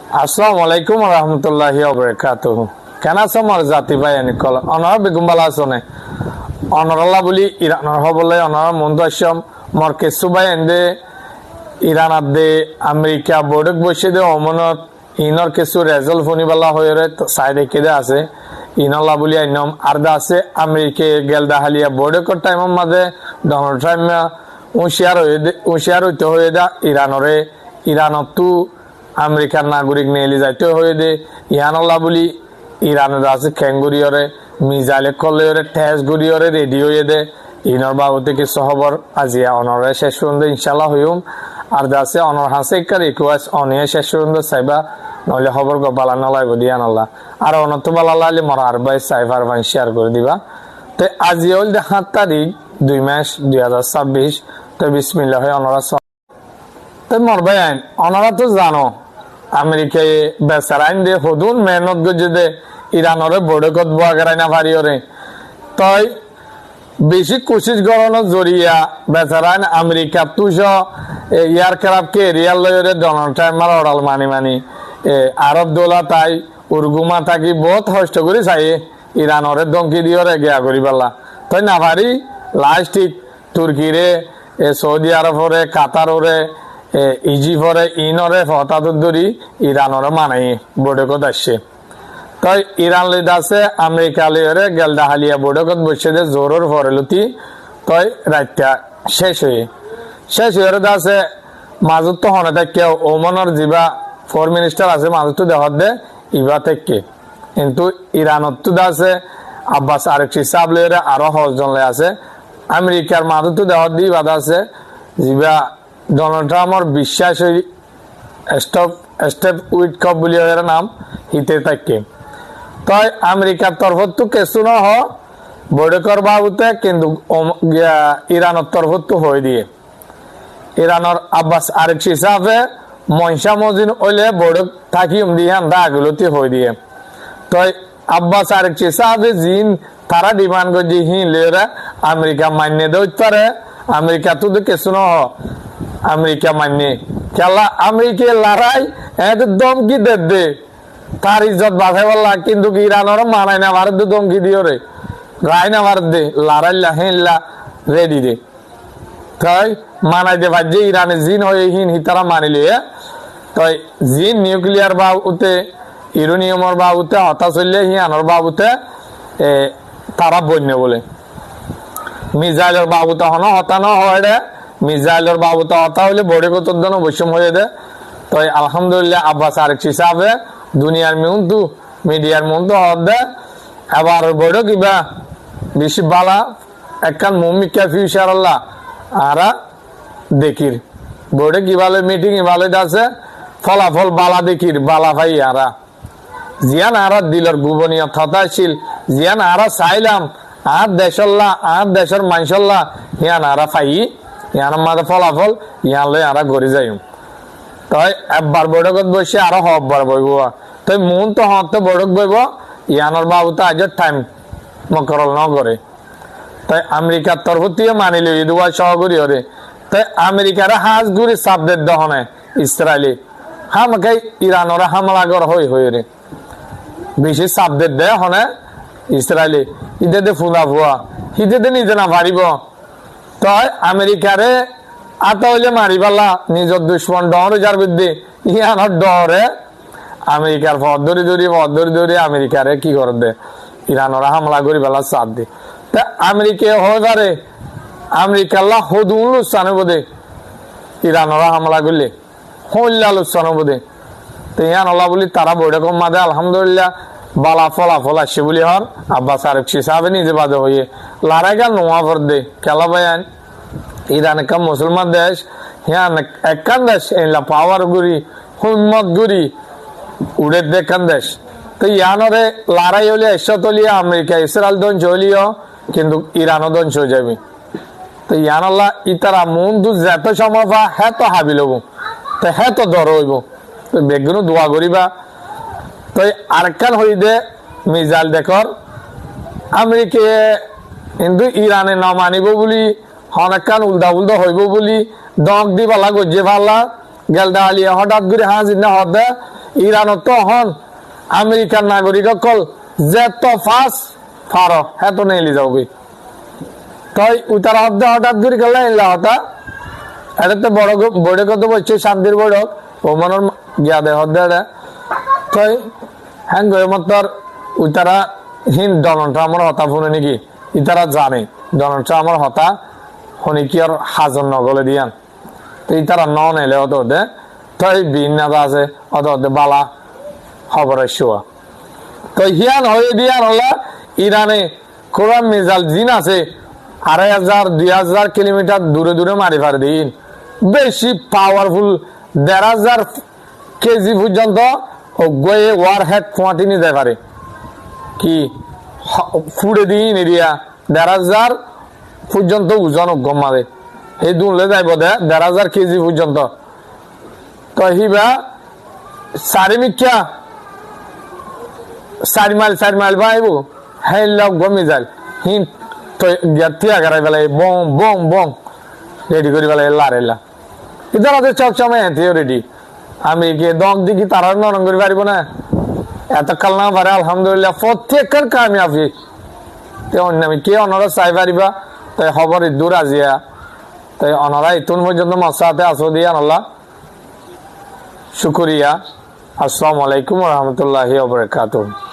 আসসালামু আলাইকুম রহমতুল্লাহি ওয়াবারাকাতুহু। কেন আছো মোর জাতি ভাই নিকল অনর বেগুম বালা আছনে অনরল্লা বলি ইরানর হবলে অনর মন্দ আসম মোর কেসু ভাই এন্দে ইরান আদে আমেরিকা বোর্ডক বসে দে অমনত ইনর কেসু রেজাল্ট ফনিবালা হয়ে সাইডে কেদে আছে ইনল্লা বলি আইনম আরদা আছে আমেরিকা গেলদা হালিয়া বোর্ডকর টাইমের মাঝে ডোনাল্ড ট্রাম্প হুঁশিয়ার হইতে হয়ে দা ইরানত তু আমেরিকার নাগরিক নিয়ে যাইতে হয়ে দে ইহানল্লা বলি ইরানের আছে খেঙ্গুরিয়রে মিজাইলে কলেয়রে ঠেস গুরিয়রে রেডি হয়ে দে ইনর বাবু থেকে সহবর আজিয়া অনরে শেষ পর্যন্ত ইনশাল্লাহ হইম আর দাসে অনর হাসে একটা রিকোয়েস্ট অনিয়ে শেষ পর্যন্ত চাইবা নইলে খবর বালা নলাইব দিয়ান আল্লাহ আর অনত বালা লাইলে মর আর ভাই সাইবার ভাই শেয়ার করে দিবা তো আজি হল 7 তারিখ 2 মাস 2026 তো বিসমিল্লাহ অনরা তো মর ভাই অনরা তো জানো আমেরিকায় বেচারাইন দে হদুন মেহনত গজে দে ইরানরে বড়কত বাগারাই না পারিওরে তাই বেশি কোশিশ করানোর জরিয়া বেচারাইন আমেরিকা তুষ ইয়ার ক্রাফকে রিয়াল লয়রে ডোনাল্ড ট্রাম্পের অড়াল মানি আরব দোলা তাই উর্গুমা থাকি বহুত কষ্ট করে চাই ইরানরে ধমকি দিয়রে গিয়া করি পাল্লা তাই না পারি লাস্টিক তুর্কিরে সৌদি আরবরে কাতাররে ইজিপ্টরে ইনরে হঠাৎ ধরি ইরানরে মানাই বড়কত আসছে তাই ইরান লিদ আছে আমেরিকা লিয়রে গেলদা হালিয়া বড়কত বসে দে জোরর ফরেলতি তাই রাতটা শেষ হয়ে আছে মাজুত তো হনে থাকে ওমানের যিবা ফরেন মিনিস্টার আছে মাজুত তো দেহত দে ইবা থেকে কিন্তু ইরানত তো আছে আব্বাস আরেকটি সাব লিয়রে আরো 10 জন আছে আমেরিকার মাজুত তো দেহত দি বাদ আছে যিবা ডোনাল্ড ট্রাম্পর বিশ্বাস স্টেপ উইথ কপ বলি এর নাম হিতে থাকে তাই আমেরিকার তরফত তো কেসু ন হ বড়কর বাবুতে কিন্তু ইরানের তরফত তো হয়ে দিয়ে ইরানের আব্বাস আরেক হিসাবে মনসা মজিন ওইলে বড়ক থাকি দিয়ান রাগুলোতে হয়ে দিয়ে তাই আব্বাস আরেক হিসাবে জিন তারা ডিমান্ড করছে হি লেরা আমেরিকা মান্য দইতে পারে আমেরিকা তো কেসু ন হ আমেরিকা মান্য খেলা আমেরিকা লড়াই দমকি দে তার ইজ্জত বাঁচাই বললা কিন্তু ইরানর মানায় না ভারত দমকি দিও রে রায় না ভারত দে লড়াইলা হেলা রেডি দে তাই মানাই দে ভাই ইরানে জিন হয়ে হিন তারা মানিলে তাই জিন নিউক্লিয়ার বাবুতে ইউরেনিয়ামর বাবুতে হতাশ হইলে হিয়ানোর বাবুতে তারা বন্য বলে মিসাইলের বাবুতে হন হতানো হয় রে মিসাইলের বাবুতে হতা হইলে বড় কত জন বৈষম হয়ে দে তাই আলহামদুলিল্লাহ আব্বাস আরেক হিসাবে দুনিয়ার মন্তু মিডিয়ার মন্তু হদে আবার বড় কিবা বেশি বালা একখান মুমিকা ফিউচার আল্লাহ আরা দেখির বড় কিভাবে মিটিং ভালো আছে ফলাফল বালা দেখির বালা ভাই আরা জিয়ান আরা দিলর গোপনীয় থতাশীল জিয়ান আরা চাইলাম আর দেশল্লা আর দেশের মাইশল্লা হিয়ান আরা ফাই ইয়ান মাঝে ফলাফল ইয়ান লই আরা গড়ি যাই তাই একবার বড়কত বসে আরো হবার বইব তাই মন তো হতে বড়ক বইব ইয়ানোর বাবু তো আজ টাইম মকরল ন করে তাই আমেরিকার তরফ থেকে মানিল ইদুয়া সহগরি হরে তাই আমেরিকার হাজ গুড়ি সাবদের দহনে ইসরায়েলি হামকাই ইরানোর হামলা কর হয়ে রে বেশি সাবদের দে হনে ইসরায়েলি ইদে দে ফুলা ফুয়া হিদে দে নিজে না পারিব তাই আমেরিকারে আতা হইলে মারি পাল্লা নিজের দুশ্মন ডরে যার বিদ্যে ইয়ানোর ডরে আমেরিকার পথ ধরি আমেরিকারে কি করে দে ইরানরা হামলা করি বেলা চাপ দে তা আমেরিকা হয়ে পারে আমেরিকার হদুন লুসানো বোধে ইরানরা হামলা করলে হল্লা লুসানো বোধে তো ইয়ানলা বলি তারা বৈরকম মাদে আলহামদুলিল্লাহ বালা ফলাফল আসছে বলি হন আব্বাস আরেক হিসাবে নিজে বাদে হইয়ে লড়াই গা নোয়া ভর দে খেলা বায়ান ইরান একটা মুসলমান দেশ হ্যাঁ একখান দেশ এলা পাওয়ার গুড়ি হিম্মত গুড়ি উড়ে দেখান দেশ তো ইয়ানরে লড়াই হলে এসলিয়া আমেরিকা ইসরায়েল ধ্বংস হলিও কিন্তু ইরানও ধ্বংস হয়ে যাবে তো ইয়ানল্লা ইতারা মন দু যেত সময় পা হ্যাঁ তো হাবি লব তো হ্যাঁ তো দর হইব তো বেগুনো দোয়া করিবা তো আরেকখান হই দে মিজাইল দেখর আমেরিকা কিন্তু ইরানে ন মানিব বলি অনেকখান উল্টা হইব বলি দক দি পালা গজে পালা গেলদা আলিয়া হঠাৎ করে হাজির না হদে ইরানত তো হন আমেরিকার নাগরিক অকল যে তো ফাঁস ফার হ্যাঁ তো নেই যাওগে তাই উতারা হঠাৎ করে গেলে হতা এটাতে বড় কত বলছে শান্তির বড়ক ও মনের গিয়া দে হদ্দে তাই হ্যাঁ গয়মত্তর উতারা হিন ডোনাল্ড ট্রাম্পের হতা শুনে নাকি ইতারা জানে ডোনাল্ড ট্রাম্পের হতা শুনি কি আর হাজন নগলে দিয়ান তো ইতারা ন নেলে হতো দে তাই ভিন্ন আছে অত বালা খবরের শোয়া তো হিয়ান হয়ে দিয়ান হলে ইরানে কোরআন মিজাইল জিন আছে 2500-2000 কিলোমিটার দূরে দূরে মারি ফার দিন বেশি পাওয়ারফুল 1500 কেজি পর্যন্ত গয়ে ওয়ার হেড ফোঁয়াটি নিতে পারে কি ফুড়ে দিন এরিয়া 1500 পর্যন্ত ওজন গম মারে এই দুলে যাইব দে 1500 কেজি পর্যন্ত তো হিবা চারিমিক্ষা 4 মাইল পাইব হ্যাঁ লগ গমি যাল হিন তো তিয়া করাই পেলাই বম বম বম রেডি করে পেলাই লারেলা ইধার আছে চকচমে এতেও রেডি আমি কি দম দিকে তারা নরম করে পারিব না এত কাল না পারে আলহামদুলিল্লাহ প্রত্যেকের কামিয়াবি তে অন্য আমি কে অনরা চাই পারিবা তাই খবর দূর আজিয়া তাই অনরা ইতুন পর্যন্ত মশাতে আসো দিয়া আল্লাহ শুকরিয়া আসসালামু আলাইকুম ওয়া রাহমাতুল্লাহি ওয়া বারাকাতুহু